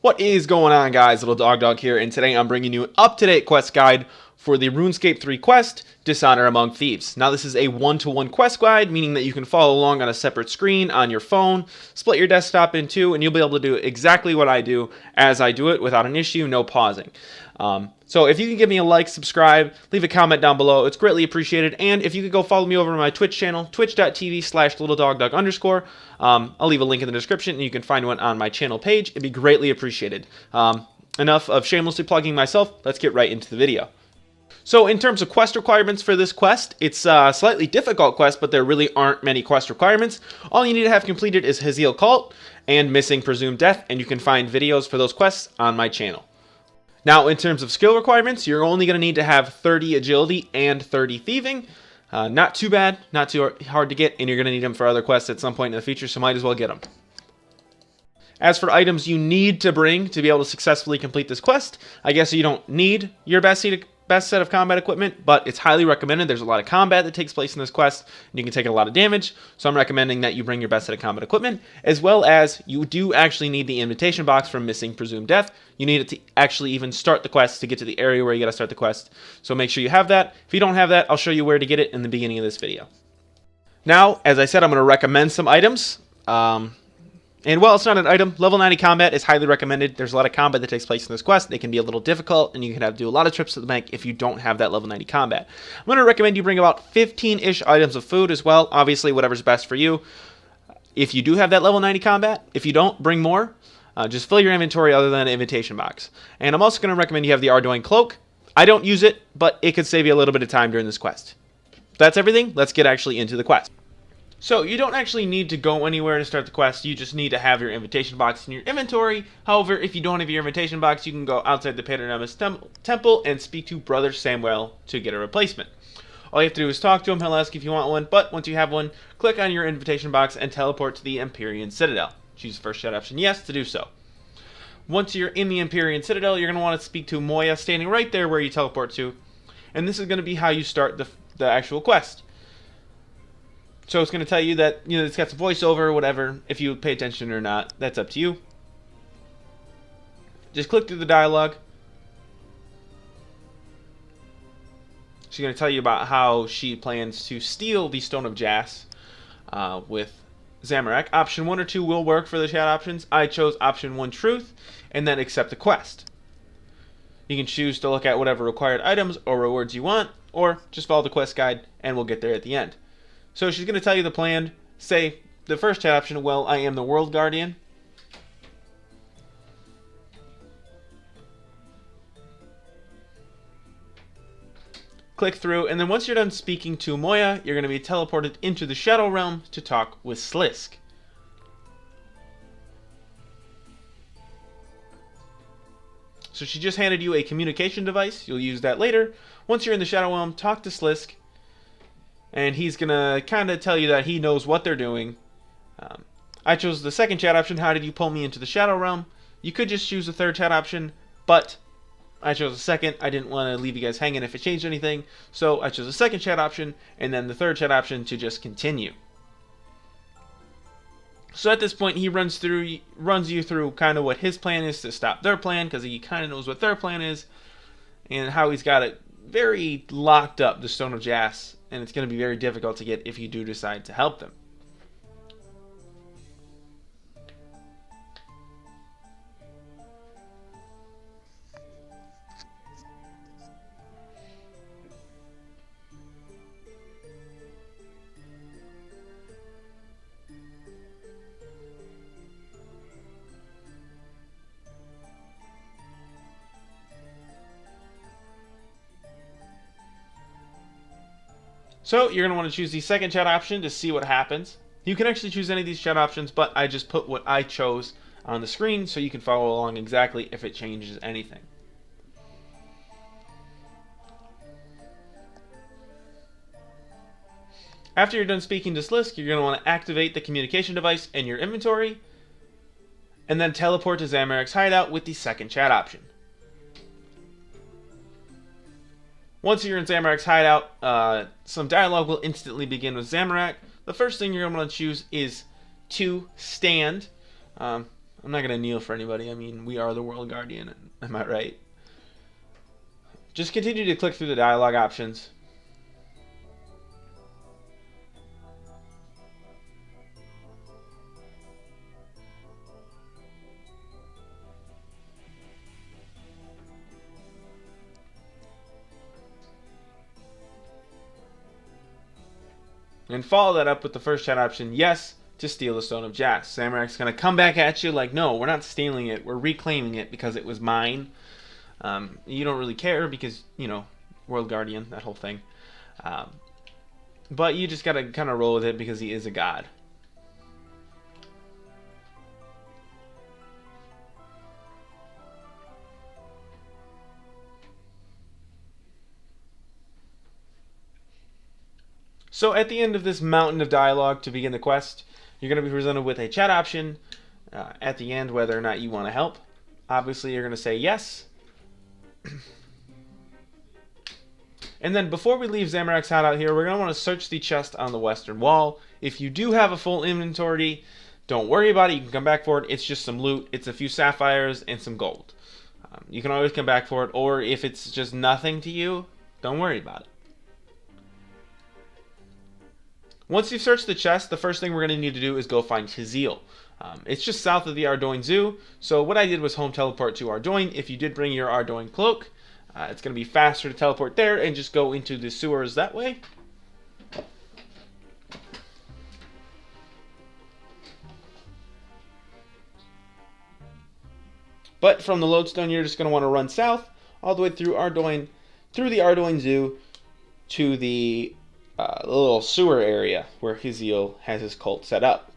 What is going on, guys? Lildogdog here, and today I'm bringing you an up-to-date quest guide for the Runescape 3 quest, Dishonour Among Thieves. Now, this is a one-to-one quest guide, meaning that you can follow along on a separate screen on your phone, split your desktop in two, and you'll be able to do exactly what I do as I do it without an issue, no pausing. So if you can give me a like, subscribe, leave a comment down below, it's greatly appreciated. And if you could go follow me over to my Twitch channel, twitch.tv/lildogdog_. I'll leave a link in the description, and you can find one on my channel page. It'd be greatly appreciated. Enough of shamelessly plugging myself. Let's get right into the video. So in terms of quest requirements for this quest, it's a slightly difficult quest, but there really aren't many quest requirements. All you need to have completed is Hideout Cult and Missing Presumed Death, and you can find videos for those quests on my channel. Now, in terms of skill requirements, you're only going to need to have 30 agility and 30 thieving. Not too bad, not too hard to get, and you're going to need them for other quests at some point in the future, so might as well get them. As for items you need to bring to be able to successfully complete this quest, I guess you don't need your best set of combat equipment, but it's highly recommended. There's a lot of combat that takes place in this quest, and you can take a lot of damage, so I'm recommending that you bring your best set of combat equipment, as well as you do actually need the invitation box from Missing Presumed Death. You need it to actually even start the quest to get to the area where you gotta start the quest, so make sure you have that. If you don't have that, I'll show you where to get it in the beginning of this video. Now, as I said, I'm going to recommend some items. And while it's not an item, level 90 combat is highly recommended. There's a lot of combat that takes place in this quest. It can be a little difficult, and you can have to do a lot of trips to the bank if you don't have that level 90 combat. I'm going to recommend you bring about 15-ish items of food as well. Obviously, whatever's best for you. If you do have that level 90 combat, if you don't, bring more. Just fill your inventory other than an invitation box. And I'm also going to recommend you have the Ardoin Cloak. I don't use it, but it could save you a little bit of time during this quest. That's everything. Let's get actually into the quest. So, you don't actually need to go anywhere to start the quest, you just need to have your invitation box in your inventory. However, if you don't have your invitation box, you can go outside the Panoramic Temple and speak to Brother Samuel to get a replacement. All you have to do is talk to him, he'll ask if you want one, but once you have one, click on your invitation box and teleport to the Empyrean Citadel. Choose the first chat option, yes, to do so. Once you're in the Empyrean Citadel, you're going to want to speak to Moya, standing right there where you teleport to, and this is going to be how you start the actual quest. So it's going to tell you that, it's got some voiceover or whatever. If you pay attention or not, that's up to you. Just click through the dialogue. She's going to tell you about how she plans to steal the Stone of Jas with Zamorak. Option 1 or 2 will work for the chat options. I chose option 1, Truth, and then accept the quest. You can choose to look at whatever required items or rewards you want, or just follow the quest guide and we'll get there at the end. So she's going to tell you the plan. Say the first chat option, well, I am the World Guardian. Click through, and then once you're done speaking to Moya, you're going to be teleported into the Shadow Realm to talk with Slisk. So she just handed you a communication device. You'll use that later. Once you're in the Shadow Realm, talk to Slisk. And he's going to kind of tell you that he knows what they're doing. I chose the second chat option, how did you pull me into the Shadow Realm? You could just choose the third chat option, but I chose the second. I didn't want to leave you guys hanging if it changed anything. So I chose the second chat option, and then the third chat option to just continue. So at this point, he runs you through kind of what his plan is to stop their plan, because he kind of knows what their plan is, and how he's got it very locked up, the Stone of Jas, and it's going to be very difficult to get if you do decide to help them. So you're going to want to choose the second chat option to see what happens. You can actually choose any of these chat options, but I just put what I chose on the screen so you can follow along exactly if it changes anything. After you're done speaking to Slisk, you're going to want to activate the communication device in your inventory, and then teleport to Zamorak's hideout with the second chat option. Once you're in Zamorak's hideout, some dialogue will instantly begin with Zamorak. The first thing you're going to want to choose is to stand. I'm not going to kneel for anybody. I mean, we are the World Guardian. Am I right? Just continue to click through the dialogue options. And follow that up with the first chat option, yes, to steal the Stone of Jas. Zamorak's going to come back at you like, no, we're not stealing it. We're reclaiming it because it was mine. You don't really care because, you know, World Guardian, that whole thing. But you just got to kind of roll with it because he is a god. So at the end of this mountain of dialogue to begin the quest, you're going to be presented with a chat option at the end whether or not you want to help. Obviously, you're going to say yes. And then before we leave Zamorak's hideout here, we're going to want to search the chest on the western wall. If you do have a full inventory, don't worry about it. You can come back for it. It's just some loot. It's a few sapphires and some gold. You can always come back for it. Or if it's just nothing to you, don't worry about it. Once you've searched the chest, the first thing we're going to need to do is go find Hideout. It's just south of the Ardoin Zoo. So what I did was home teleport to Ardoin. If you did bring your Ardoin cloak, it's going to be faster to teleport there and just go into the sewers that way. But from the lodestone, you're just going to want to run south all the way through Ardoin, through the Ardoin Zoo to the little sewer area where Hideout has his cult set up.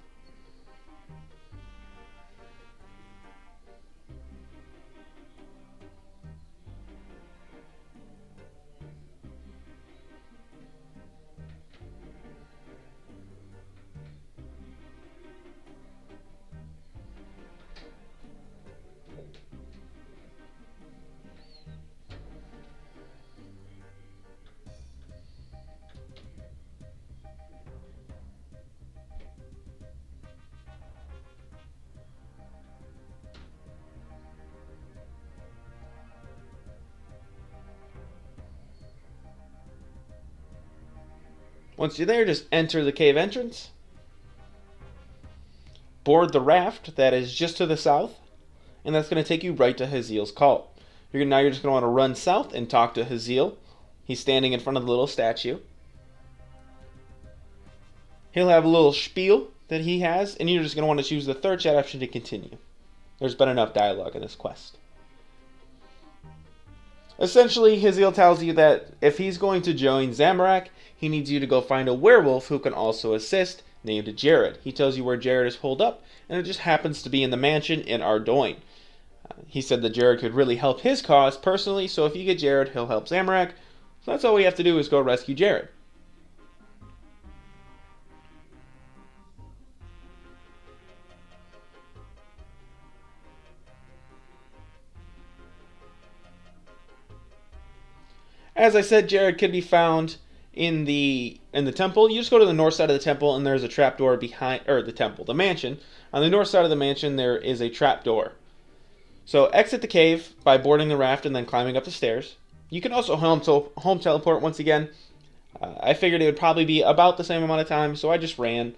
Once you're there, just enter the cave entrance. Board the raft that is just to the south, and that's going to take you right to Hideout's cult. Now you're just going to want to run south and talk to Hideout. He's standing in front of the little statue. He'll have a little spiel that he has, and you're just going to want to choose the third chat option to continue. There's been enough dialogue in this quest. Essentially, Hideout tells you that if he's going to join Zamorak, he needs you to go find a werewolf who can also assist, named Jared. He tells you where Jared is holed up, and it just happens to be in the mansion in Ardoin. He said that Jared could really help his cause personally, so if you get Jared, he'll help Zamorak. So that's all we have to do is go rescue Jared. As I said, Jared could be found in the temple. You just go to the north side of the temple, and there's a trapdoor behind, or the mansion. On the north side of the mansion, there is a trapdoor. So exit the cave by boarding the raft and then climbing up the stairs. You can also home teleport once again. I figured it would probably be about the same amount of time, so I just ran.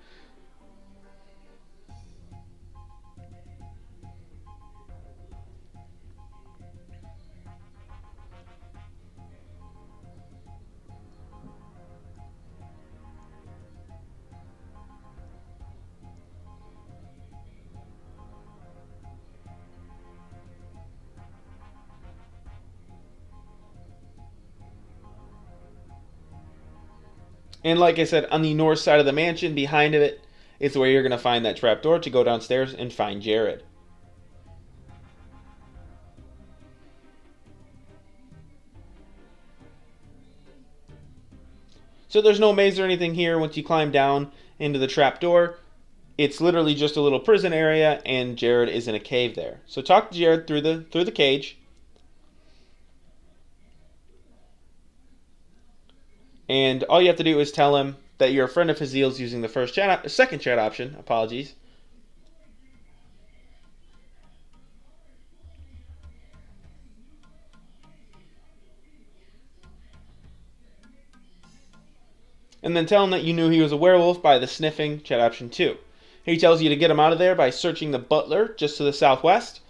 And like I said, on the north side of the mansion, behind it, is where you're going to find that trapdoor to go downstairs and find Jared. So there's no maze or anything here. Once you climb down into the trapdoor, it's literally just a little prison area, and Jared is in a cave there. So talk to Jared through the cage. And all you have to do is tell him that you're a friend of Hideout's using the second chat option. Apologies. and then tell him that you knew he was a werewolf by the sniffing, chat option 2. He tells you to get him out of there by searching the butler just to the southwest,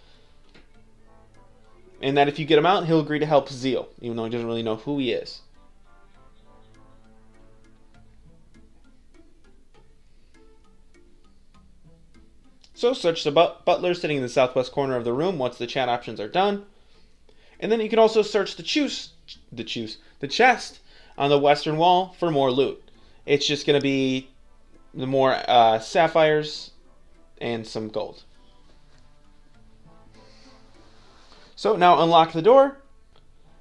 and that if you get him out, he'll agree to help Zeal, even though he doesn't really know who he is. So search the butler sitting in the southwest corner of the room once the chat options are done. And then you can also search the chest on the western wall for more loot. It's just going to be the more sapphires and some gold. So now unlock the door.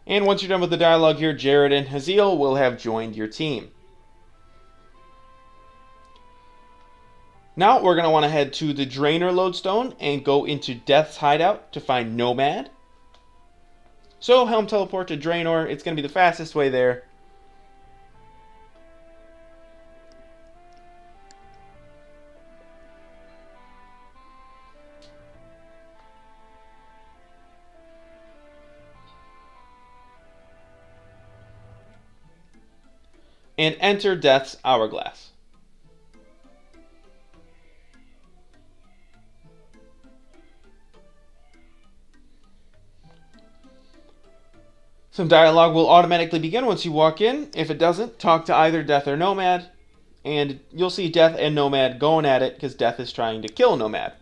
And once you're done with the dialogue here, Jared and Haziel will have joined your team. Now we're going to want to head to the Drainer lodestone and go into Death's hideout to find Nomad. So helm teleport to Draenor. It's going to be the fastest way there. And enter Death's hourglass. Some dialogue will automatically begin once you walk in. If it doesn't, talk to either Death or Nomad. And you'll see Death and Nomad going at it because Death is trying to kill Nomad.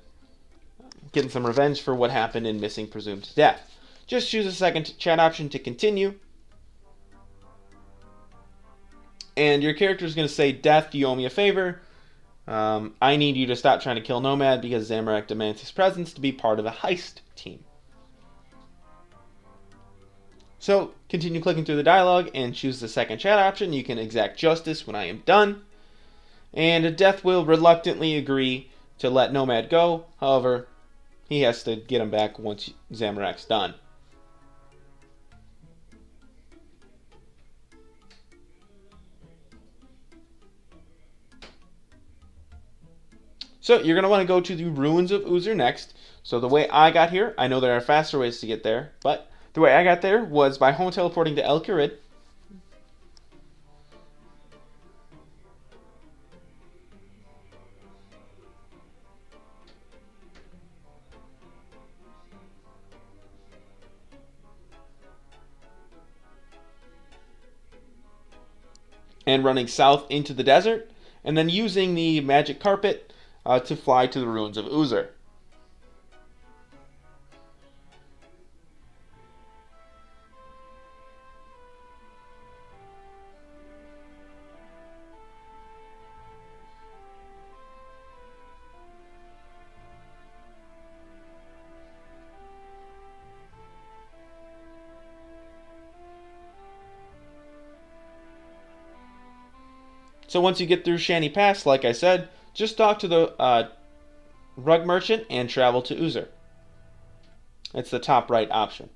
Getting some revenge for what happened in Missing Presumed Death. Just choose a second chat option to continue. And your character is going to say, Death, you owe me a favor. I need you to stop trying to kill Nomad because Zamorak demands his presence to be part of the heist team. So, continue clicking through the dialogue and choose the second chat option. You can exact justice when I am done. And Death will reluctantly agree to let Nomad go. However, he has to get him back once Zamorak's done. So, you're going to want to go to the Ruins of Uzer next. So, the way I got here, I know there are faster ways to get there, but the way I got there was by home teleporting to El Kurid. And running south into the desert, and then using the magic carpet to fly to the Ruins of Uzer. So once you get through Shanty Pass, like I said, just talk to the rug merchant and travel to Uzer. It's the top right option.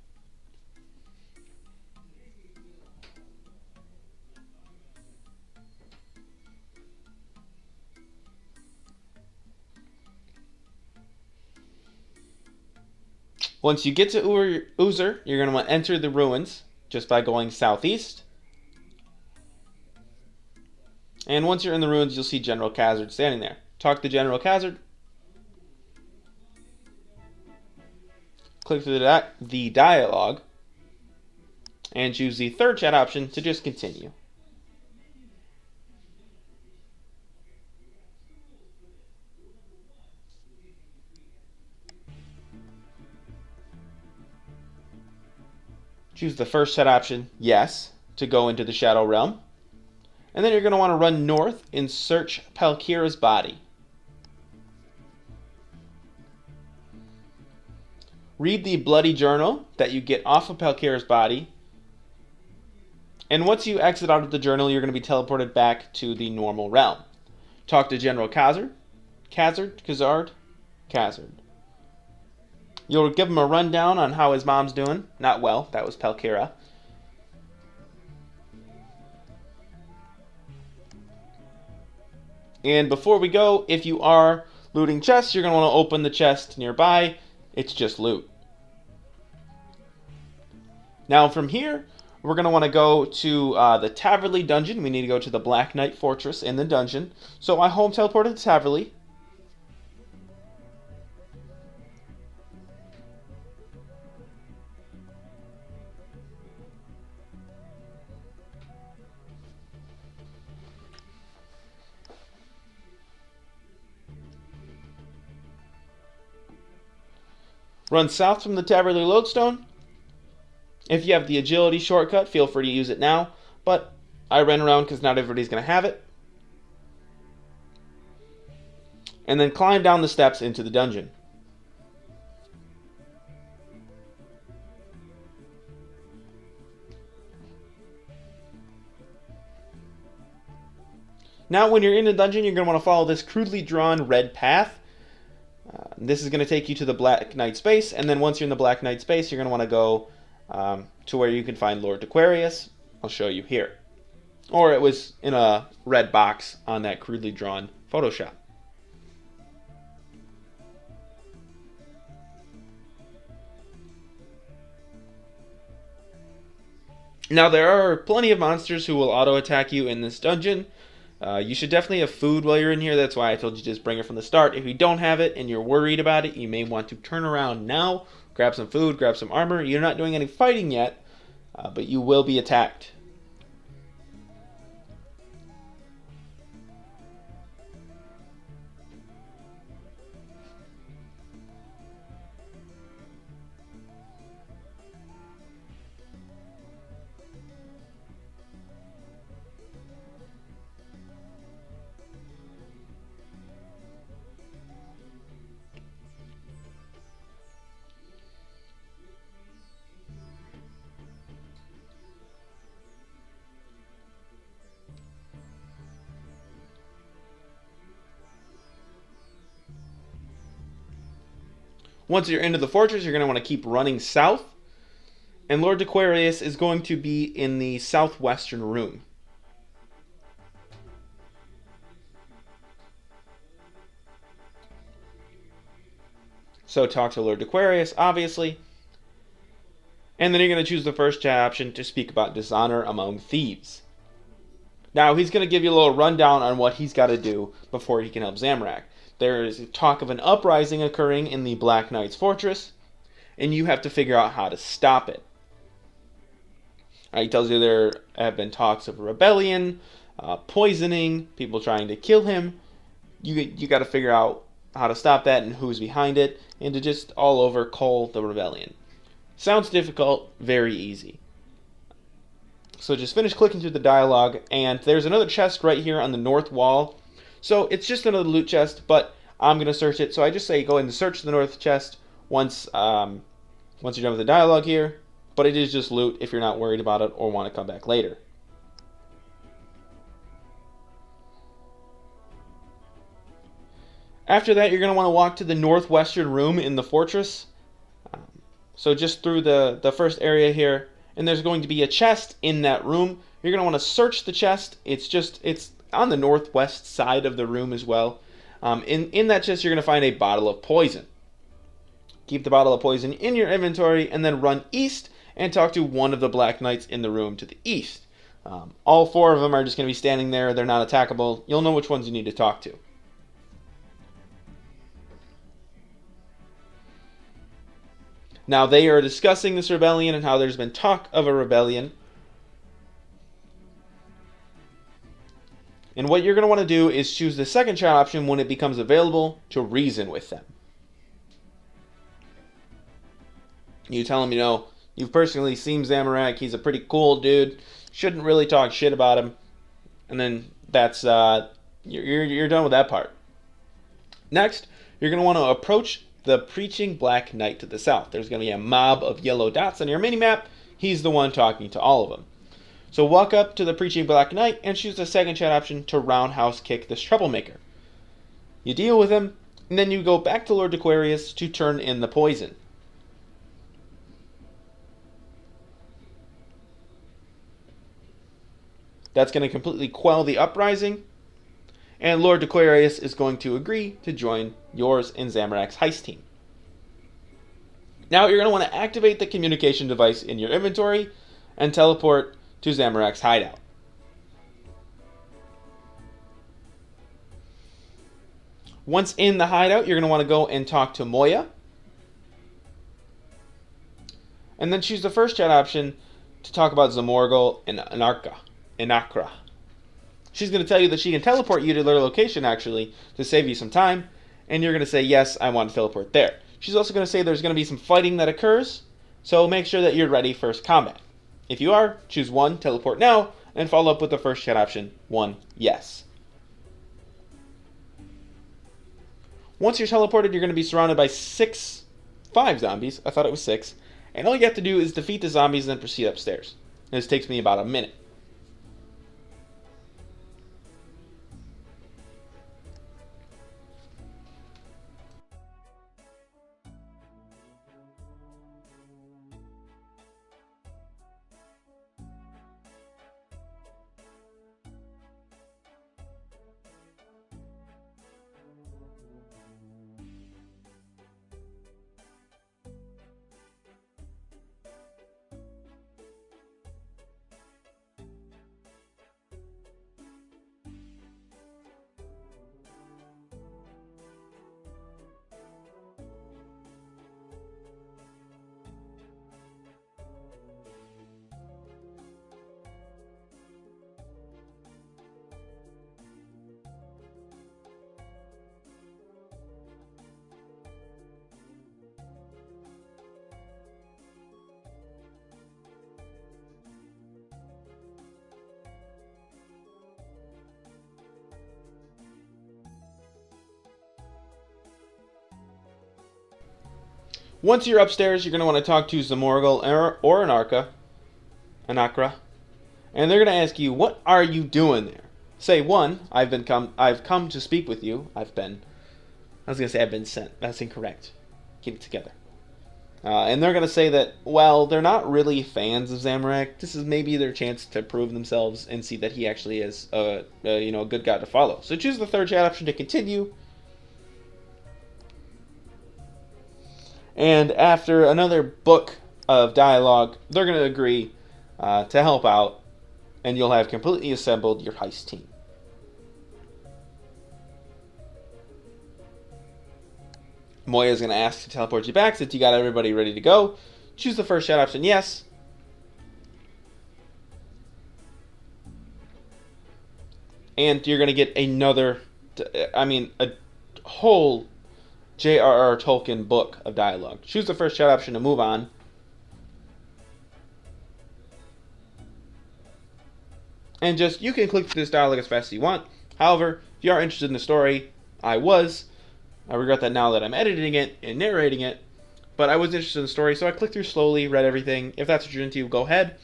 Once you get to Uzer, you're going to want to enter the ruins just by going southeast. And once you're in the ruins, you'll see General Khazard standing there. Talk to General Khazard. Click through the dialogue. And choose the third chat option to just continue. Choose the first chat option, yes, to go into the Shadow Realm. And then you're going to want to run north and search Palkira's body. Read the bloody journal that you get off of Palkira's body. And once you exit out of the journal, you're going to be teleported back to the normal realm. Talk to General Khazard. You'll give him a rundown on how his mom's doing. Not well, that was Palkira. And before we go, if you are looting chests, you're going to want to open the chest nearby. It's just loot. Now from here, we're going to want to go to the Taverley dungeon. We need to go to the Black Knight Fortress in the dungeon. So I home teleported to Taverley. Run south from the Taverley Lodestone. If you have the agility shortcut, feel free to use it now, but I ran around because not everybody's going to have it. And then climb down the steps into the dungeon. Now when you're in the dungeon, you're going to want to follow this crudely drawn red path. This is going to take you to the Black Knight space, and then once you're in the Black Knight space, you're going to want to go to where you can find Lord Aquarius. I'll show you here. Or it was in a red box on that crudely drawn Photoshop. Now there are plenty of monsters who will auto-attack you in this dungeon. You should definitely have food while you're in here. That's why I told you just bring it from the start. If you don't have it and you're worried about it, you may want to turn around now, grab some food, grab some armor. You're not doing any fighting yet, but you will be attacked. Once you're into the fortress, you're going to want to keep running south. And Lord Aquarius is going to be in the southwestern room. So talk to Lord Aquarius, obviously. And then you're going to choose the first chat option to speak about Dishonour among thieves. Now, he's going to give you a little rundown on what he's got to do before he can help Zamorak. There is talk of an uprising occurring in the Black Knight's fortress, and you have to figure out how to stop it. He tells you there have been talks of rebellion, poisoning, people trying to kill him. You got to figure out how to stop that and who's behind it, and to just all over cull the rebellion. Sounds difficult, very easy. So just finish clicking through the dialogue, and there's another chest right here on the north wall. So it's just another loot chest, but I'm going to search it. So I just say go ahead and search the north chest once you're done with the dialogue here. But it is just loot if you're not worried about it or want to come back later. After that, you're going to want to walk to the northwestern room in the fortress. So just through the first area here. And there's going to be a chest in that room. You're going to want to search the chest. It's on the northwest side of the room as well. In that chest, you're going to find a bottle of poison. Keep the bottle of poison in your inventory and then run east and talk to one of the Black Knights in the room to the east. All four of them are just going to be standing there. They're not attackable. You'll know which ones you need to talk to. Now, they are discussing this rebellion and how there's been talk of a rebellion. And what you're going to want to do is choose the second chat option when it becomes available to reason with them. You tell them, you've personally seen Zamorak. He's a pretty cool dude. Shouldn't really talk shit about him. And then that's you're done with that part. Next, you're going to want to approach the Preaching Black Knight to the south. There's going to be a mob of yellow dots on your minimap. He's the one talking to all of them. So walk up to the Preaching Black Knight and choose the second chat option to roundhouse kick this troublemaker. You deal with him, and then you go back to Lord Aquarius to turn in the poison. That's going to completely quell the uprising, and Lord Aquarius is going to agree to join yours and Zamorak's heist team. Now you're going to want to activate the communication device in your inventory, and teleport to Zamorak's hideout. Once in the hideout, you're going to want to go and talk to Moya. And then choose the first chat option to talk about Zemouregal Enakhra. She's going to tell you that she can teleport you to their location, actually, to save you some time. And you're going to say, yes, I want to teleport there. She's also going to say there's going to be some fighting that occurs, so make sure that you're ready for combat. If you are, choose 1, teleport now, and follow up with the first chat option, 1, yes. Once you're teleported, you're going to be surrounded by 5 zombies. I thought it was 6. And all you have to do is defeat the zombies and then proceed upstairs. This takes me about a minute. Once you're upstairs, you're going to want to talk to Zemouregal or Enakhra, and they're going to ask you, "What are you doing there?" Say 1, I've come to speak with you. I was going to say I've been sent. That's incorrect. Keep it together. And they're going to say that, well, they're not really fans of Zamorak. This is maybe their chance to prove themselves and see that he actually is a good guy to follow. So choose the third chat option to continue. And after another book of dialogue, they're going to agree to help out, and you'll have completely assembled your heist team. Moya's going to ask to teleport you back since you got everybody ready to go. Choose the first chat option, yes. And you're going to get a whole J.R.R. Tolkien book of dialogue. Choose the first chat option to move on. And you can click through this dialogue as fast as you want. However, if you are interested in the story, I regret that now that I'm editing it and narrating it, but I was interested in the story, so I clicked through slowly, read everything. If that's what you're into, go ahead.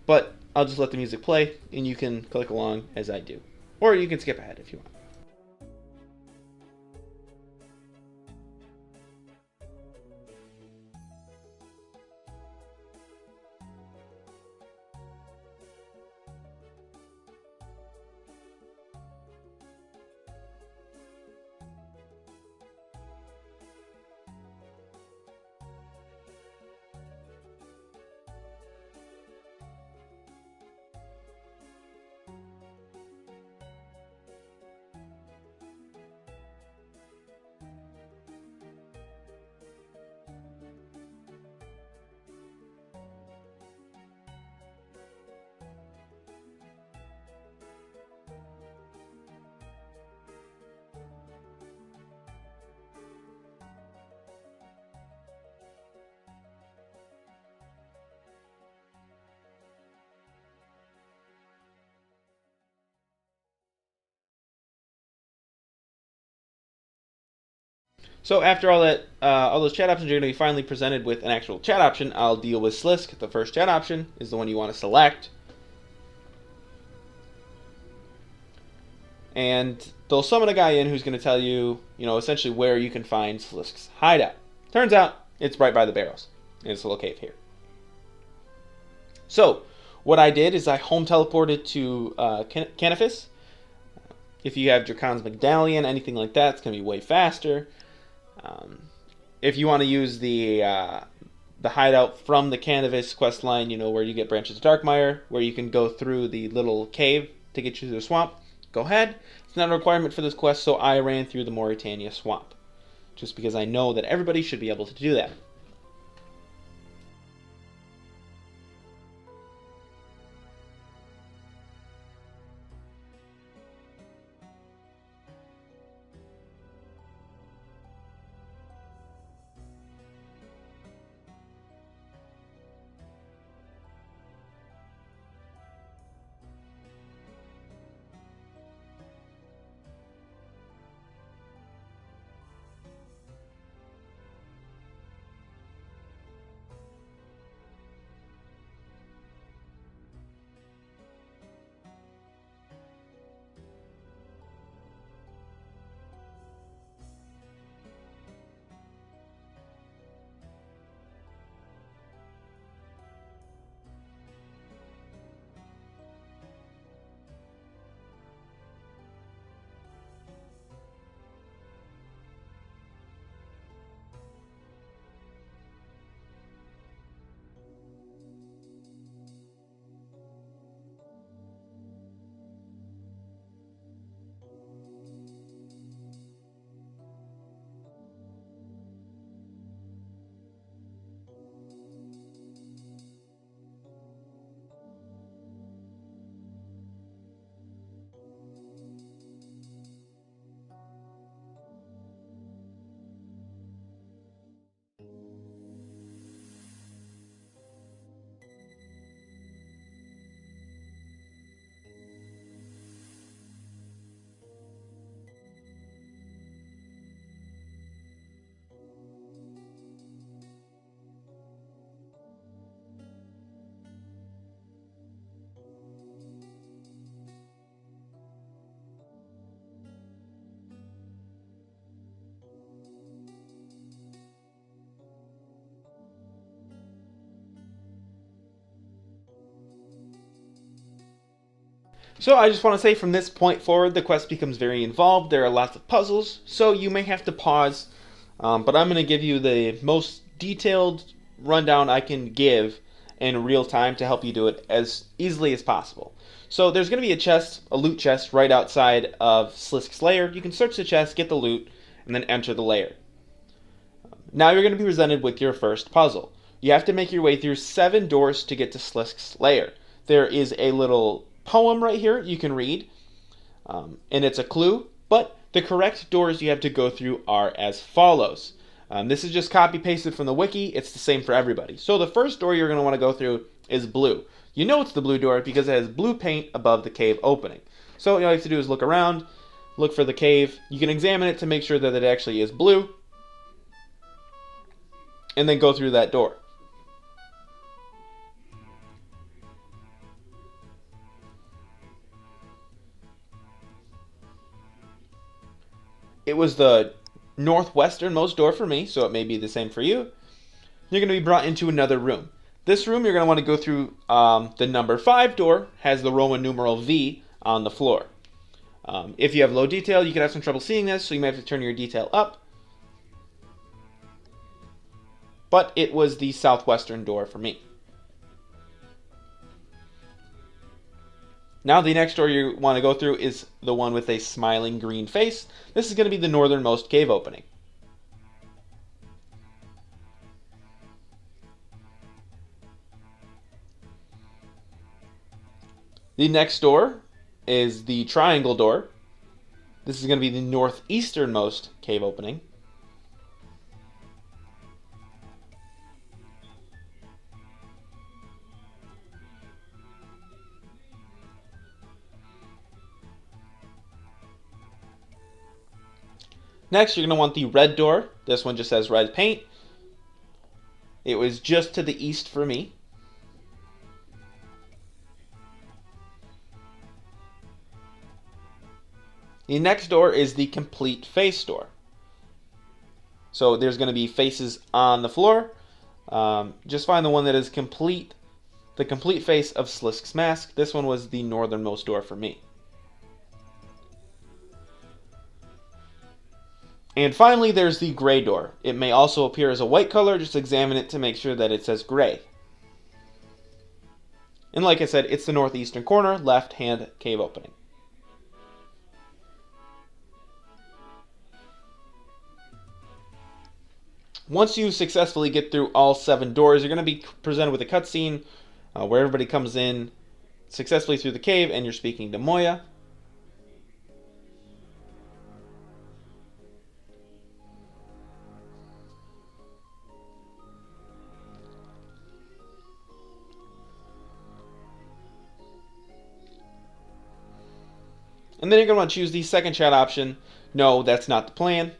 But I'll just let the music play, and you can click along as I do. Or you can skip ahead if you want. So after all those chat options, you're going to be finally presented with an actual chat option. I'll deal with Slisk. The first chat option is the one you want to select. And they'll summon a guy in who's going to tell you, essentially where you can find Slisk's hideout. Turns out, it's right by the barrels. It's a little cave here. So, what I did is I home teleported to Canifis. If you have Dracon's Medallion, anything like that, it's going to be way faster. If you want to use the the hideout from the Canvas quest line, you know, where you get Branches of Darkmire, where you can go through the little cave to get you to the swamp, go ahead. It's not a requirement for this quest, so I ran through the Mauritania swamp, just because I know that everybody should be able to do that. So I just want to say from this point forward, the quest becomes very involved. There are lots of puzzles, so you may have to pause. But I'm going to give you the most detailed rundown I can give in real time to help you do it as easily as possible. So there's going to be a chest, a loot chest, right outside of Slisk's lair. You can search the chest, get the loot, and then enter the lair. Now you're going to be presented with your first puzzle. You have to make your way through 7 doors to get to Slisk's lair. There is a little poem right here you can read, and it's a clue, but the correct doors you have to go through are as follows. This is just copy pasted from the wiki. It's the same for everybody. So the first door you're going to want to go through is blue. You know it's the blue door because it has blue paint above the cave opening. So all you have to do is look around, look for the cave. You can examine it to make sure that it actually is blue, and then go through that door. It was the northwesternmost door for me, so it may be the same for you. You're going to be brought into another room. This room, you're going to want to go through the number 5 door, has the Roman numeral V on the floor. If you have low detail, you could have some trouble seeing this, so you may have to turn your detail up. But it was the southwestern door for me. Now the next door you want to go through is the one with a smiling green face. This is going to be the northernmost cave opening. The next door is the triangle door. This is going to be the northeasternmost cave opening. Next, you're going to want the red door. This one just says red paint. It was just to the east for me. The next door is the complete face door. So there's going to be faces on the floor. Just find the one that is complete, the complete face of Slisk's mask. This one was the northernmost door for me. And finally, there's the gray door. It may also appear as a white color. Just examine it to make sure that it says gray. And like I said, it's the northeastern corner, left-hand cave opening. Once you successfully get through all 7 doors, you're going to be presented with a cutscene where everybody comes in successfully through the cave and you're speaking to Moya. And then you're going to want to choose the second chat option. No, that's not the plan.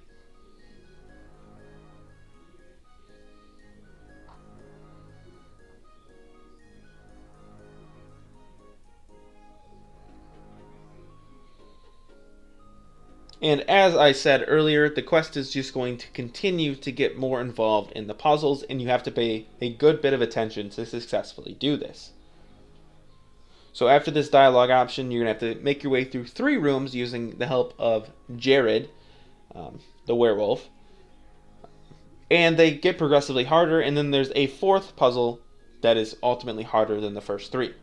And as I said earlier, the quest is just going to continue to get more involved in the puzzles, and you have to pay a good bit of attention to successfully do this. So after this dialogue option, you're going to have to make your way through 3 rooms using the help of Jared, the werewolf. And they get progressively harder, and then there's a 4th puzzle that is ultimately harder than the first 3.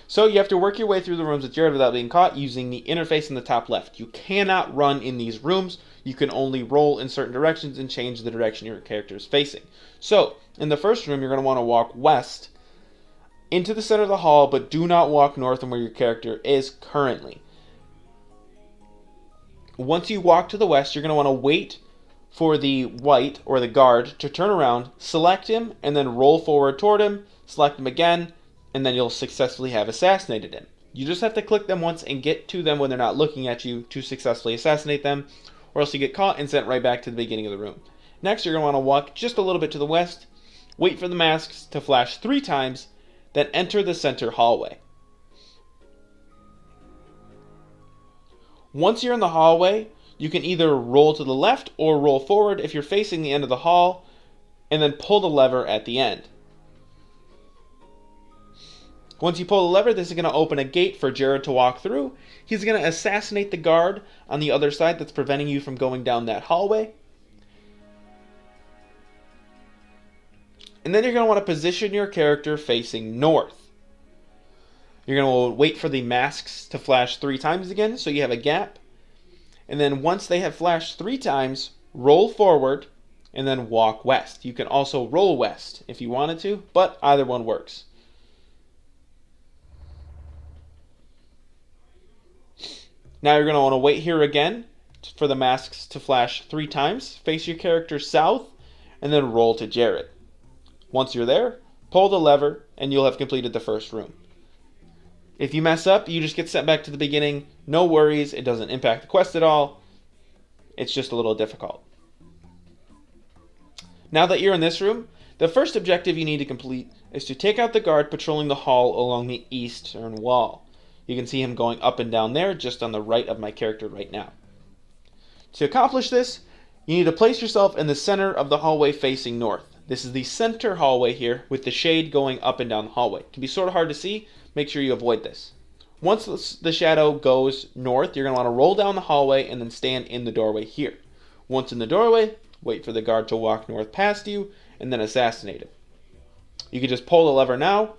So you have to work your way through the rooms with Jared without being caught using the interface in the top left. You cannot run in these rooms. You can only roll in certain directions and change the direction your character is facing. So in the first room, you're going to want to walk west into the center of the hall, but do not walk north from where your character is currently. Once you walk to the west, you're going to want to wait for the Wight, or the guard, to turn around, select him, and then roll forward toward him, select him again, and then you'll successfully have assassinated him. You just have to click them once and get to them when they're not looking at you to successfully assassinate them, or else you get caught and sent right back to the beginning of the room. Next, you're going to want to walk just a little bit to the west, wait for the masks to flash 3 times, then enter the center hallway. Once you're in the hallway, you can either roll to the left or roll forward if you're facing the end of the hall, and then pull the lever at the end. Once you pull the lever, this is going to open a gate for Jared to walk through. He's going to assassinate the guard on the other side that's preventing you from going down that hallway. And then you're going to want to position your character facing north. You're going to wait for the masks to flash 3 times again, so you have a gap. And then once they have flashed 3 times, roll forward and then walk west. You can also roll west if you wanted to, but either one works. Now you're going to want to wait here again for the masks to flash 3 times, face your character south, and then roll to Jared. Once you're there, pull the lever, and you'll have completed the first room. If you mess up, you just get sent back to the beginning. No worries, it doesn't impact the quest at all. It's just a little difficult. Now that you're in this room, the first objective you need to complete is to take out the guard patrolling the hall along the eastern wall. You can see him going up and down there, just on the right of my character right now. To accomplish this, you need to place yourself in the center of the hallway facing north. This is the center hallway here, with the shade going up and down the hallway. It can be sort of hard to see. Make sure you avoid this. Once the shadow goes north, you're going to want to roll down the hallway and then stand in the doorway here. Once in the doorway, wait for the guard to walk north past you, and then assassinate him. You can just pull the lever now,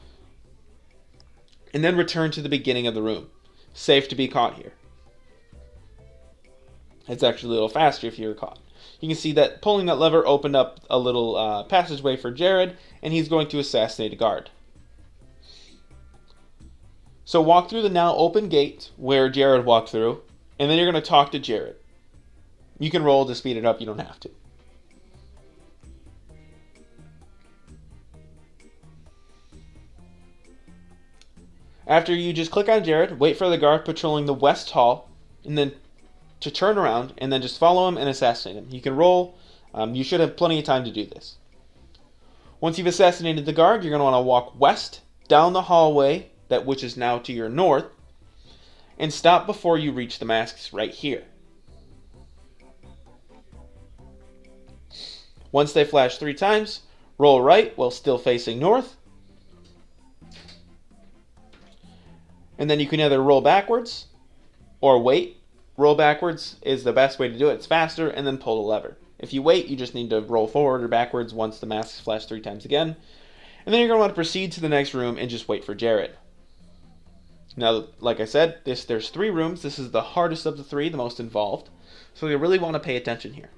and then return to the beginning of the room. Safe to be caught here. It's actually a little faster if you're caught. You can see that pulling that lever opened up a little passageway for Jared, and he's going to assassinate a guard. So walk through the now open gate where Jared walked through, and then you're going to talk to Jared. You can roll to speed it up, you don't have to. After you just click on Jared, wait for the guard patrolling the west hall, and then to turn around, and then just follow him and assassinate him. You can roll. You should have plenty of time to do this. Once you've assassinated the guard, you're going to want to walk west down the hallway, which is now to your north, and stop before you reach the masks right here. Once they flash 3 times, roll right while still facing north. And then you can either roll backwards or wait roll backwards is the best way to do it. It's faster, and then pull the lever. If you wait, you just need to roll forward or backwards once the masks flash 3 times again. And then you're going to want to proceed to the next room and just wait for Jared. Now, like I said, there's 3 rooms. This is the hardest of the 3, the most involved. So you really want to pay attention here.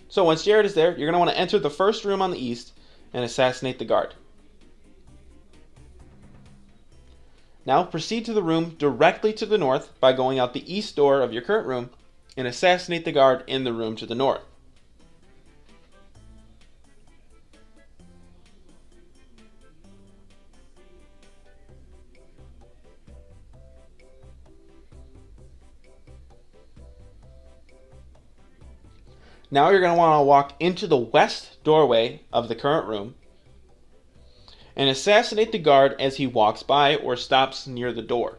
So once Jared is there, you're going to want to enter the first room on the east and assassinate the guard. Now proceed to the room directly to the north by going out the east door of your current room and assassinate the guard in the room to the north. Now you're going to want to walk into the west doorway of the current room and assassinate the guard as he walks by or stops near the door.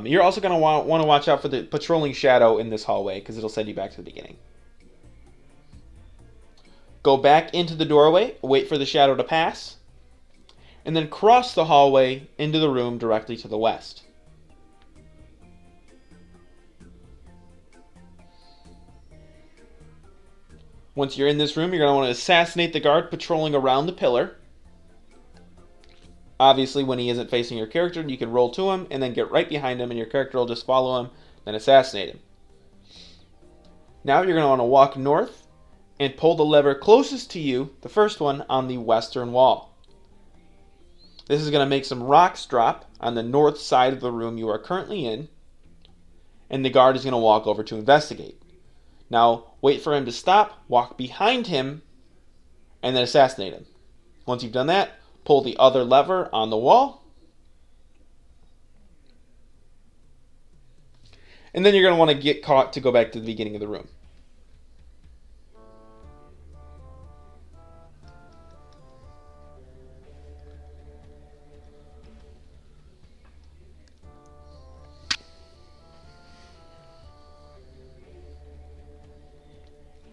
You're also going to want to watch out for the patrolling shadow in this hallway because it'll send you back to the beginning. Go back into the doorway, wait for the shadow to pass, and then cross the hallway into the room directly to the west. Once you're in this room, you're going to want to assassinate the guard patrolling around the pillar. Obviously, when he isn't facing your character, you can roll to him and then get right behind him, and your character will just follow him, then assassinate him. Now you're going to want to walk north and pull the lever closest to you, the first one, on the western wall. This is going to make some rocks drop on the north side of the room you are currently in, and the guard is going to walk over to investigate. Now, wait for him to stop, walk behind him, and then assassinate him. Once you've done that, pull the other lever on the wall. And then you're going to want to get caught to go back to the beginning of the room.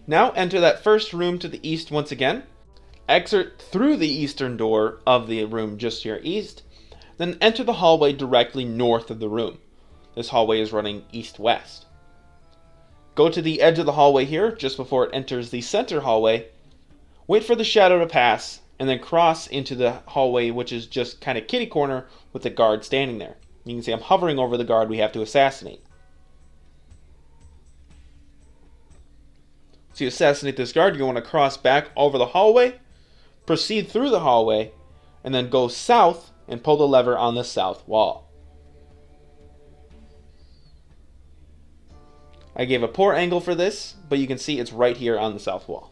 Now enter that first room to the east once again. Exit through the eastern door of the room just to your east. Then enter the hallway directly north of the room. This hallway is running east-west. Go to the edge of the hallway here, just before it enters the center hallway. Wait for the shadow to pass, and then cross into the hallway, which is just kind of kitty corner with the guard standing there. You can see I'm hovering over the guard we have to assassinate. So you assassinate this guard, you want to cross back over the hallway, proceed through the hallway, and then go south and pull the lever on the south wall. I gave a poor angle for this, but you can see it's right here on the south wall.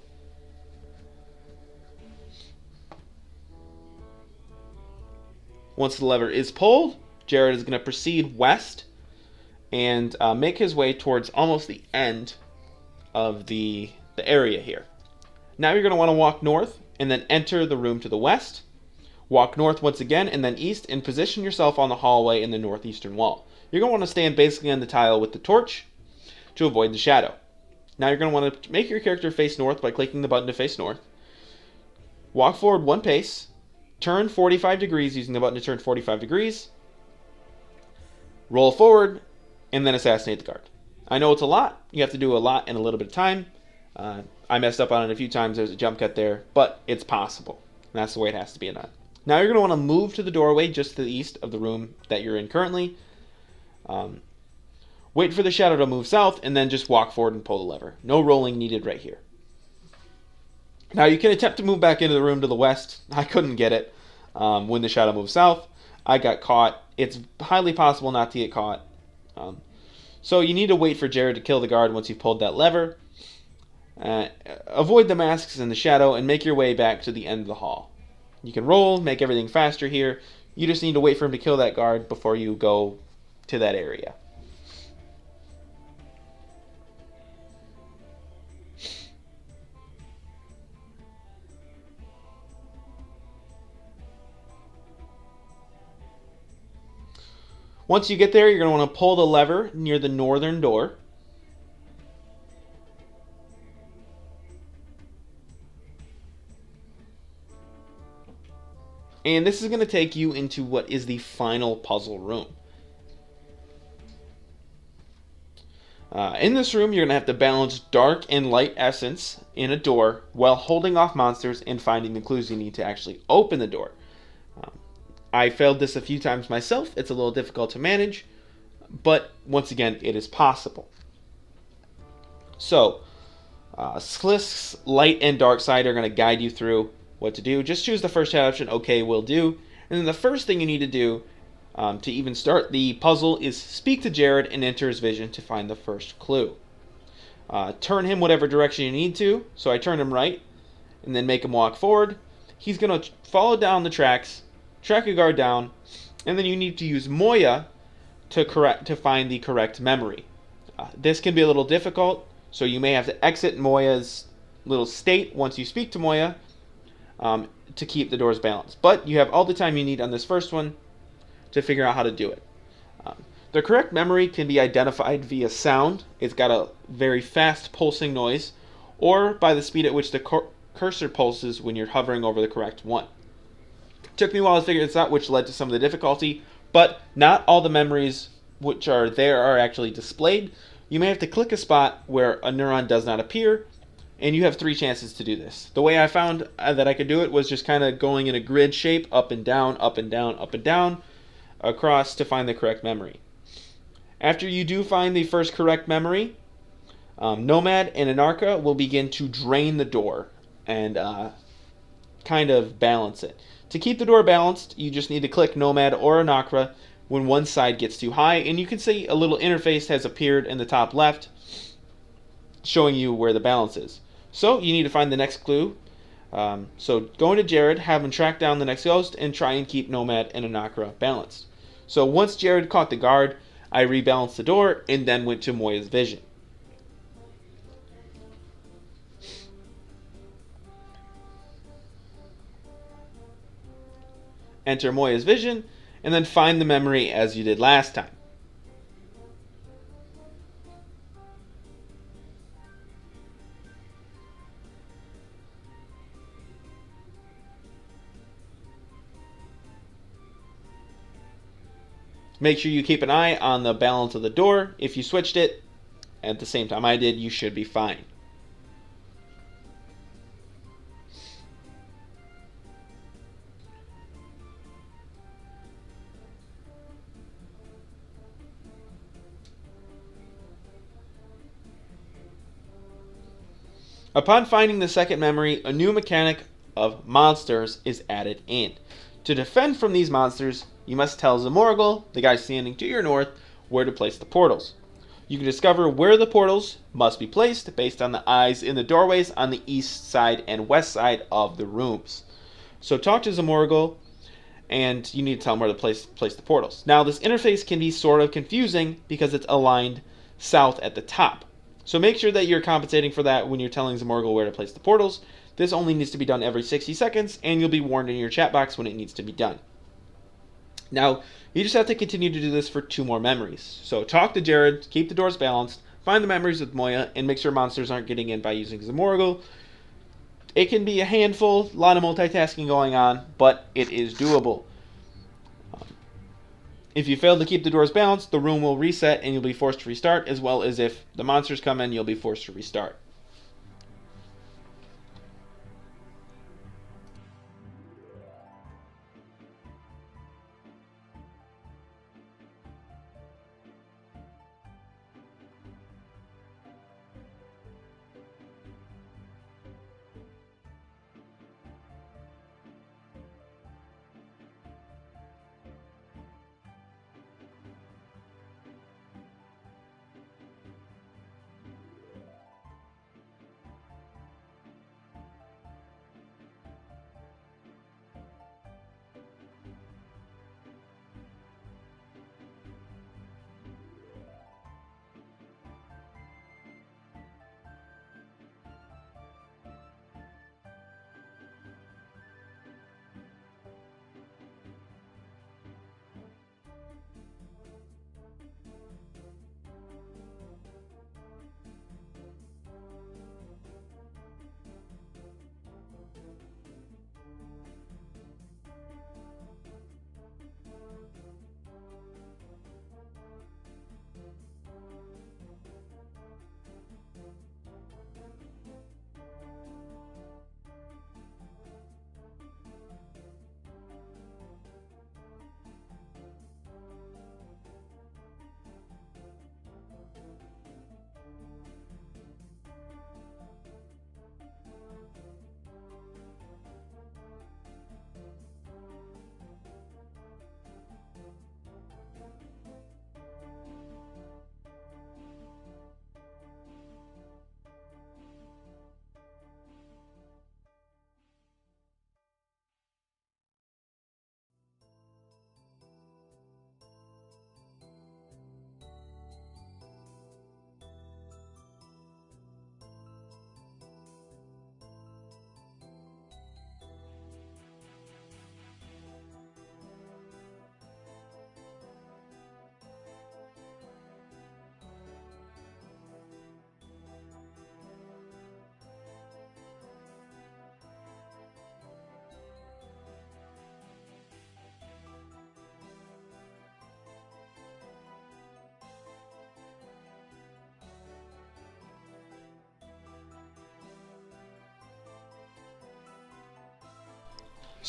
Once the lever is pulled, Jared is going to proceed west and make his way towards almost the end of the area here. Now you're going to want to walk north and then enter the room to the west. Walk north once again and then east and position yourself on the hallway in the northeastern wall. You're going to want to stand basically on the tile with the torch to avoid the shadow. Now you're going to want to make your character face north by clicking the button to face north. Walk forward 1 pace. Turn 45 degrees using the button to turn 45 degrees. Roll forward and then assassinate the guard. I know it's a lot. You have to do a lot in a little bit of time. I messed up on it a few times. There's a jump cut there, but it's possible. And that's the way it has to be done. Now you're going to want to move to the doorway just to the east of the room that you're in currently. Wait for the shadow to move south, and then just walk forward and pull the lever. No rolling needed right here. Now you can attempt to move back into the room to the west. I couldn't get it when the shadow moved south. I got caught. It's highly possible not to get caught. So you need to wait for Jared to kill the guard once you've pulled that lever. Avoid the masks and the shadow and make your way back to the end of the hall. You can roll, make everything faster here. You just need to wait for him to kill that guard before you go to that area. Once you get there, you're going to want to pull the lever near the northern door. And this is going to take you into what is the final puzzle room. In this room, you're going to have to balance dark and light essence in a door while holding off monsters and finding the clues you need to actually open the door. I failed this a few times myself. It's a little difficult to manage, but once again, it is possible. So, Slisk's light and dark side are going to guide you through what to do. Just choose the first option, okay, will do. And then the first thing you need to do to even start the puzzle is speak to Jared and enter his vision to find the first clue. Turn him whatever direction you need to. So I turn him right and then make him walk forward. He's going to follow down the tracks, track a guard down, and then you need to use Moya to find the correct memory. This can be a little difficult, so you may have to exit Moya's little state once you speak to Moya to keep the doors balanced. But you have all the time you need on this first one to figure out how to do it. The correct memory can be identified via sound. It's got a very fast pulsing noise, or by the speed at which the cursor pulses when you're hovering over the correct one. It took me a while to figure this out, which led to some of the difficulty, but not all the memories which are there are actually displayed. You may have to click a spot where a neuron does not appear, and you have 3 chances to do this. The way I found that I could do it was just kind of going in a grid shape, up and down, up and down, up and down, across to find the correct memory. After you do find the first correct memory, Nomad and Enakhra will begin to drain the door and kind of balance it. To keep the door balanced, you just need to click Nomad or Enakhra when one side gets too high, and you can see a little interface has appeared in the top left showing you where the balance is. So you need to find the next clue. So go into Jared, have him track down the next ghost, and try and keep Nomad and Enakhra balanced. So once Jared caught the guard, I rebalanced the door and then went to Moya's vision. Enter Moya's vision, and then find the memory as you did last time. Make sure you keep an eye on the balance of the door. If you switched it at the same time I did, you should be fine. Upon finding the second memory, a new mechanic of monsters is added in. To defend from these monsters, you must tell Zemouregal, the guy standing to your north, where to place the portals. You can discover where the portals must be placed based on the eyes in the doorways on the east side and west side of the rooms. So talk to Zemouregal, and you need to tell him where to place the portals. Now, this interface can be sort of confusing because it's aligned south at the top. So make sure that you're compensating for that when you're telling Zemouregal where to place the portals. This only needs to be done every 60 seconds, and you'll be warned in your chat box when it needs to be done. Now, you just have to continue to do this for 2 more memories. So talk to Jared, keep the doors balanced, find the memories with Moya, and make sure monsters aren't getting in by using Zemouregal. It can be a handful, a lot of multitasking going on, but it is doable. If you fail to keep the doors balanced, the room will reset and you'll be forced to restart, as well as if the monsters come in, you'll be forced to restart.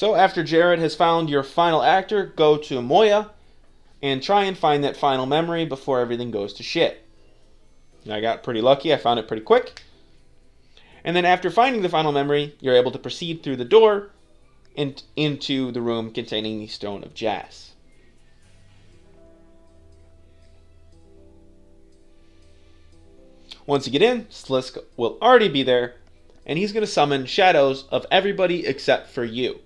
So after Jared has found your final actor, go to Moya and try and find that final memory before everything goes to shit. And I got pretty lucky. I found it pretty quick. And then after finding the final memory, you're able to proceed through the door and into the room containing the Stone of Jas. Once you get in, Slisk will already be there, and he's going to summon shadows of everybody except for you.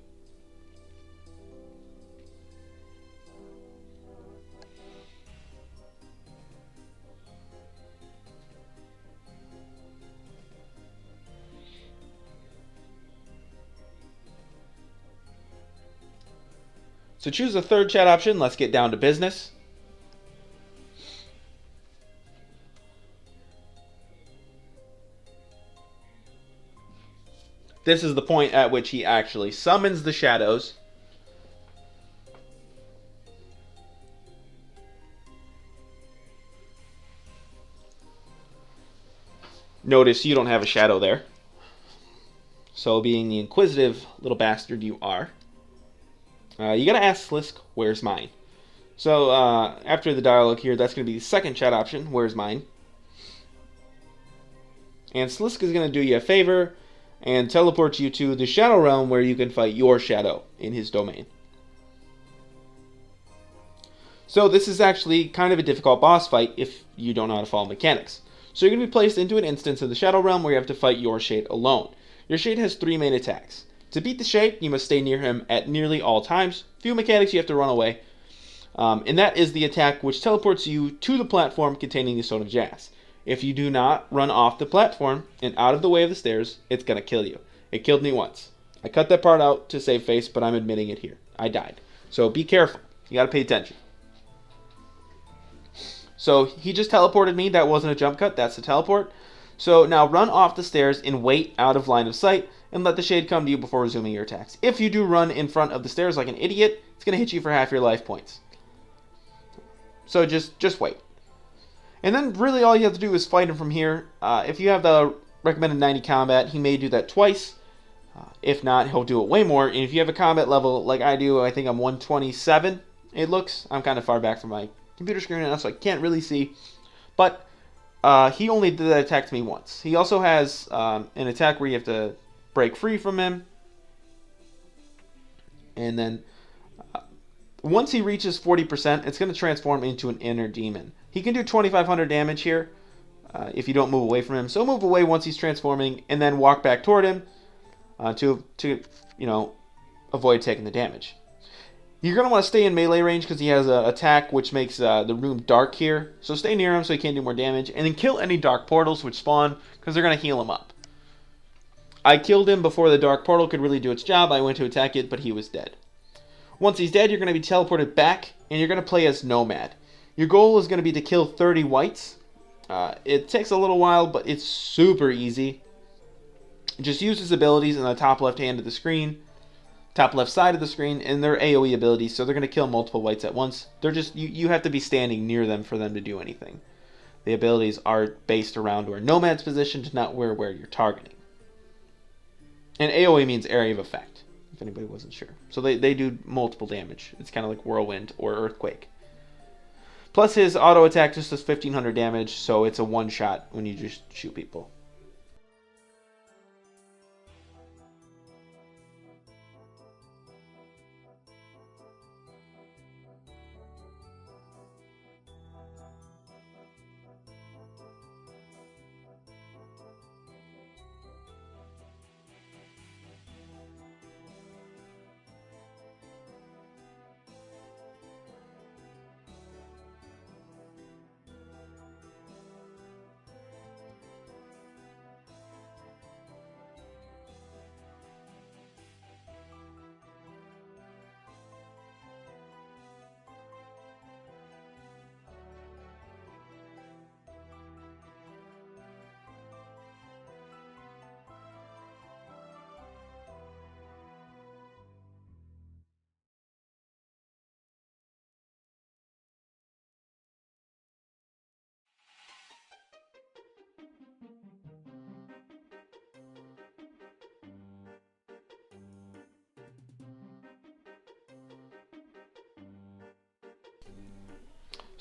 So choose the third chat option. Let's get down to business. This is the point at which he actually summons the shadows. Notice you don't have a shadow there. So being the inquisitive little bastard you are, you gotta ask Slisk, where's mine? So after the dialogue here, that's gonna be the second chat option, where's mine? And Slisk is gonna do you a favor and teleport you to the Shadow Realm where you can fight your shadow in his domain. So this is actually kind of a difficult boss fight if you don't know how to follow mechanics. So you're going to be placed into an instance of the Shadow Realm where you have to fight your shade alone. Your shade has 3 main attacks. To beat the shade, you must stay near him at nearly all times. Few mechanics, you have to run away. And that is the attack which teleports you to the platform containing the Stone of Jas. If you do not run off the platform and out of the way of the stairs, it's going to kill you. It killed me once. I cut that part out to save face, but I'm admitting it here. I died. So be careful. You got to pay attention. So he just teleported me. That wasn't a jump cut. That's the teleport. So now run off the stairs and wait out of line of sight and let the shade come to you before resuming your attacks. If you do run in front of the stairs like an idiot, it's going to hit you for half your life points. So just wait. And then really all you have to do is fight him from here. If you have the recommended 90 combat, he may do that twice. If not, he'll do it way more. And if you have a combat level like I do, I think I'm 127, it looks. I'm kind of far back from my computer screen now, so I can't really see. But he only did that attack to me once. He also has an attack where you have to break free from him. And then once he reaches 40%, it's going to transform into an inner demon. He can do 2,500 damage here if you don't move away from him. So move away once he's transforming, and then walk back toward him to avoid taking the damage. You're going to want to stay in melee range because he has an attack which makes the room dark here. So stay near him so he can't do more damage. And then kill any dark portals which spawn because they're going to heal him up. I killed him before the dark portal could really do its job. I went to attack it, but he was dead. Once he's dead, you're going to be teleported back, and you're going to play as Nomad. Your goal is going to be to kill 30 wights. It takes a little while, but it's super easy. Just use his abilities in the top left hand of the screen, top left side of the screen, and their AoE abilities, so they're going to kill multiple wights at once. They're just you have to be standing near them for them to do anything. The abilities are based around where Nomad's positioned, not where you're targeting. And AoE means area of effect, if anybody wasn't sure. So they do multiple damage. It's kind of like Whirlwind or Earthquake. Plus his auto attack just does 1,500 damage, so it's a one-shot when you just shoot people.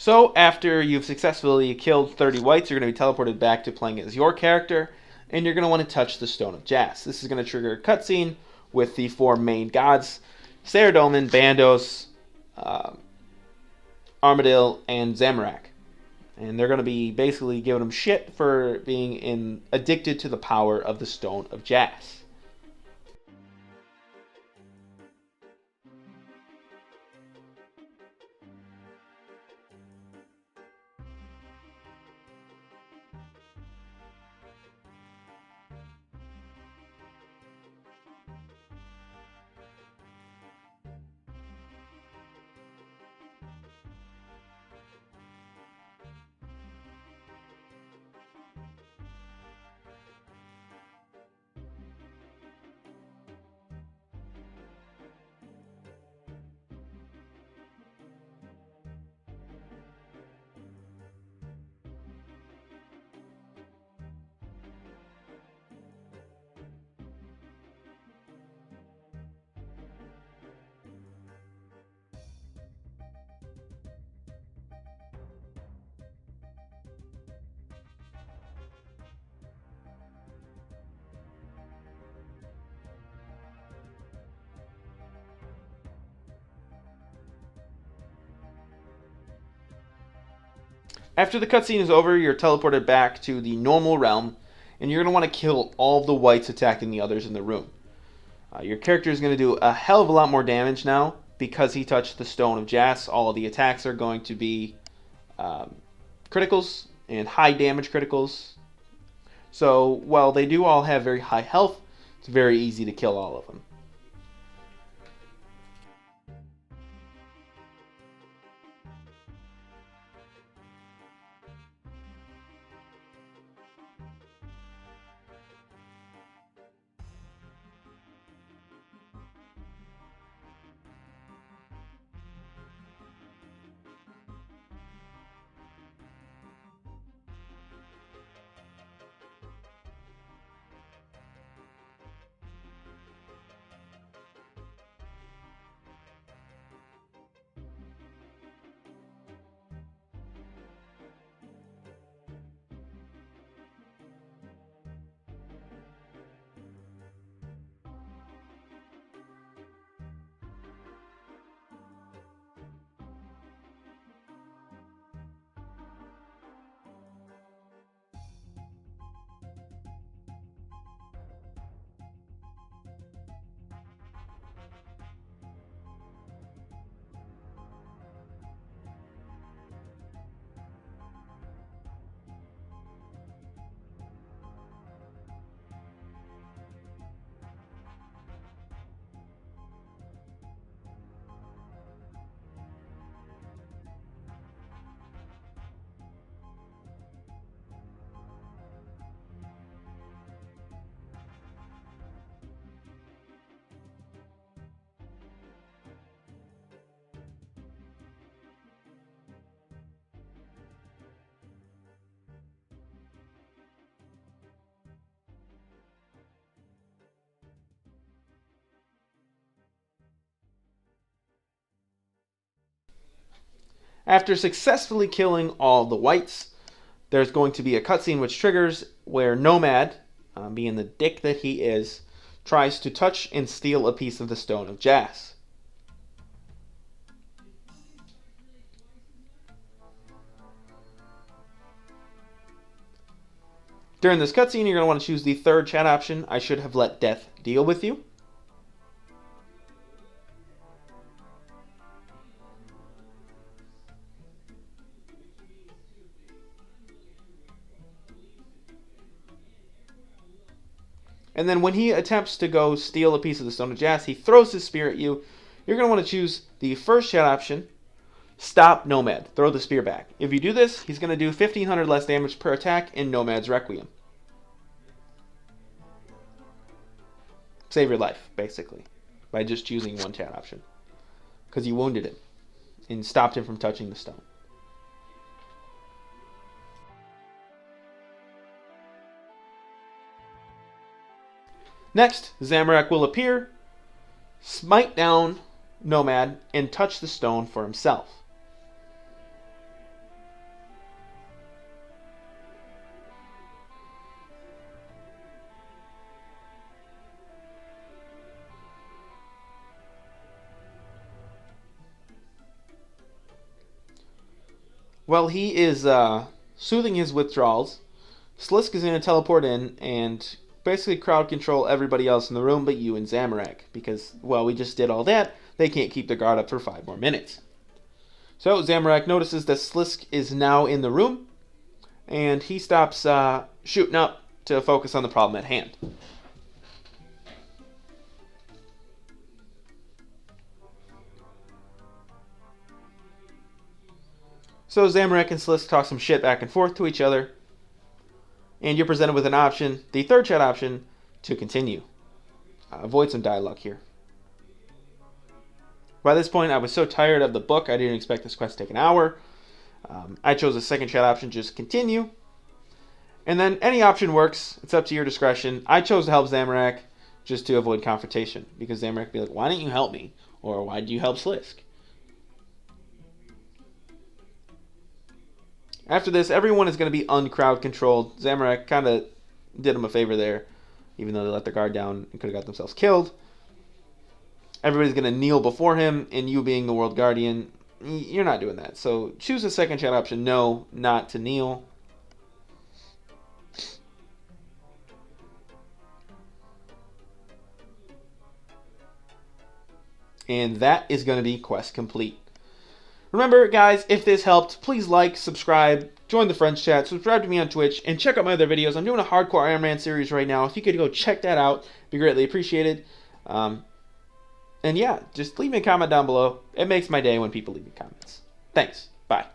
So after you've successfully killed 30 wights, you're going to be teleported back to playing as your character, and you're going to want to touch the Stone of Jas. This is going to trigger a cutscene with the 4 main gods, Saradomin, Bandos, Armadil, and Zamorak. And they're going to be basically giving them shit for being addicted to the power of the Stone of Jas. After the cutscene is over, you're teleported back to the normal realm, and you're going to want to kill all of the wights attacking the others in the room. Your character is going to do a hell of a lot more damage now, because he touched the Stone of Jas. All of the attacks are going to be criticals, and high damage criticals. So while they do all have very high health, it's very easy to kill all of them. After successfully killing all the wights, there's going to be a cutscene which triggers where Nomad, being the dick that he is, tries to touch and steal a piece of the Stone of Jas. During this cutscene, you're going to want to choose the third chat option, I should have let death deal with you. And then when he attempts to go steal a piece of the Stone of Jas, he throws his spear at you. You're going to want to choose the first chat option, Stop Nomad. Throw the spear back. If you do this, he's going to do 1,500 less damage per attack in Nomad's Requiem. Save your life, basically, by just choosing one chat option. Because you wounded him and stopped him from touching the stone. Next, Zamorak will appear, smite down Nomad, and touch the stone for himself. While he is soothing his withdrawals, Slisk is going to teleport in and basically crowd control everybody else in the room but you and Zamorak. Because, well, we just did all that. They can't keep their guard up for 5 more minutes. So Zamorak notices that Slisk is now in the room. And he stops shooting up to focus on the problem at hand. So Zamorak and Slisk talk some shit back and forth to each other. And you're presented with an option, the third chat option, to continue. Avoid some dialogue here. By this point, I was so tired of the book, I didn't expect this quest to take an hour. I chose the second chat option, just continue. And then any option works. It's up to your discretion. I chose to help Zamorak just to avoid confrontation. Because Zamorak would be like, why didn't you help me? Or why did you help Slisk? After this, everyone is going to be uncrowd controlled. Zamorak kind of did him a favor there. Even though they let their guard down and could have got themselves killed. Everybody's going to kneel before him. And you being the World Guardian, you're not doing that. So choose the second chat option. No, not to kneel. And that is going to be quest complete. Remember, guys, if this helped, please like, subscribe, join the friends chat, subscribe to me on Twitch, and check out my other videos. I'm doing a hardcore Iron Man series right now. If you could go check that out, it'd be greatly appreciated. And yeah, just leave me a comment down below. It makes my day when people leave me comments. Thanks. Bye.